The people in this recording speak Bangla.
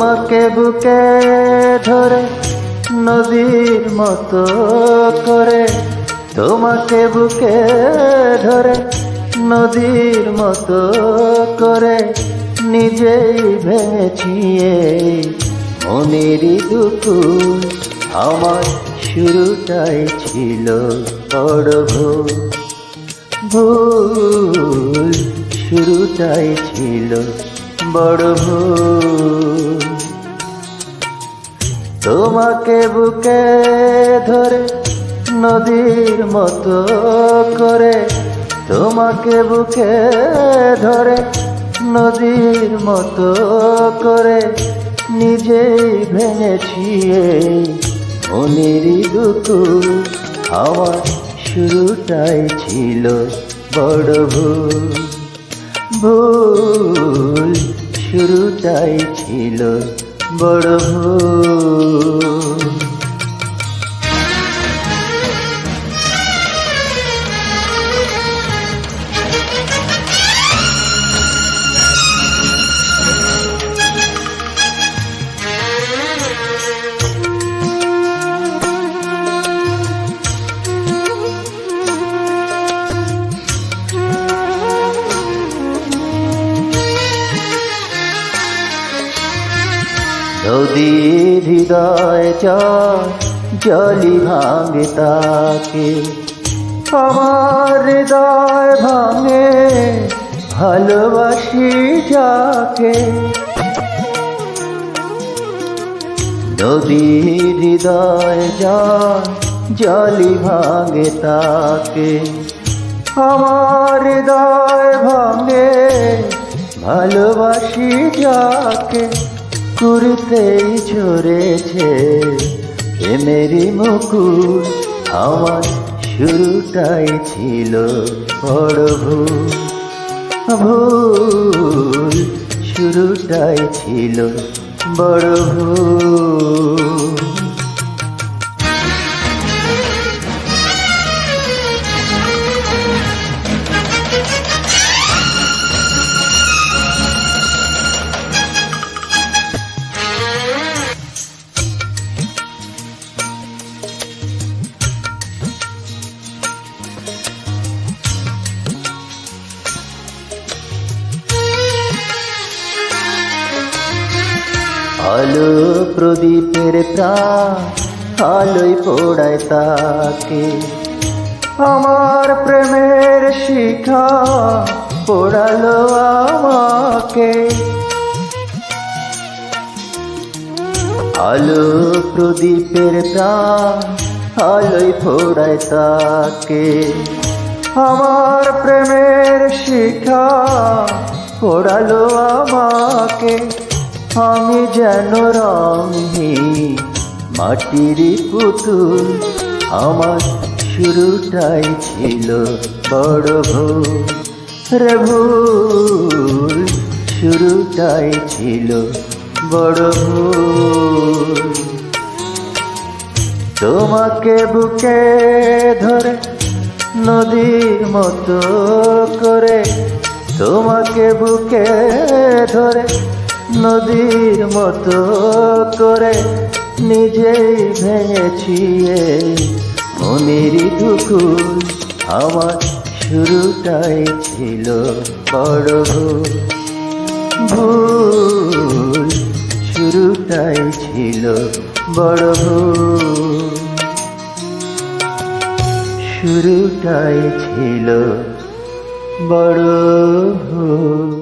তোমাকে বুকে ধরে নদীর মতো করে, তোমাকে বুকে ধরে নদীর মতো করে নিজেই ভেঙেছি এই মনেরই দুপুর। আমার শুরুটাই ছিল বড় ভুল, ভুল শুরুটাই ছিল বড় ভুল। তোমাকে বুকে ধরে নদীর মতো করে, তোমাকে বুকে ধরে নদীর মতো করে নিজেই ভেঙেছি এই মনেরই দুকুল। আমার শুরুটাই ছিল বড় ভুল, ভুল শুরুটাই ছিল বড় ভুল। নদীর হৃদয় জলি ভাঙে তাকে, আমার হৃদয় ভাঙে ভালোবাসি যাকে। নদীর হৃদয় জলি ভাঙে তাকে, আমার হৃদয় ভাঙে ভালোবাসি যাকে। কুড়িতেই ঝরেছে প্রেমেরই মুকুল, আমার শুরুটাই ছিল বড় ভুল, ভুল শুরুটাই ছিল বড় ভুল। আলো প্রদীপের প্রাণ আলোয় পোড়ায় তাকে, আমার প্রেমের শিখা পোড়ালো আমাকে। আলো প্রদীপের প্রাণ আলোয় পোড়ায় তাকে, আমার প্রেমের শিখা পোড়ালো আমাকে। আমি যেন রঙহীন মাটির পুতুল, আমার শুরুটাই ছিল বড় ভুল রে ভুল, শুরুটাই ছিল বড় ভুল। তোমাকে বুকে ধরে নদীর মতো করে, তোমাকে বুকে ধরে নদীর মতো করে নিজেই ভেঙেছি এই মনেরই দুকুল। আমার শুরুটাই ছিল বড় ভুল, ভুল শুরুটাই ছিল বড় ভুল, শুরুটাই ছিল বড় ভুল।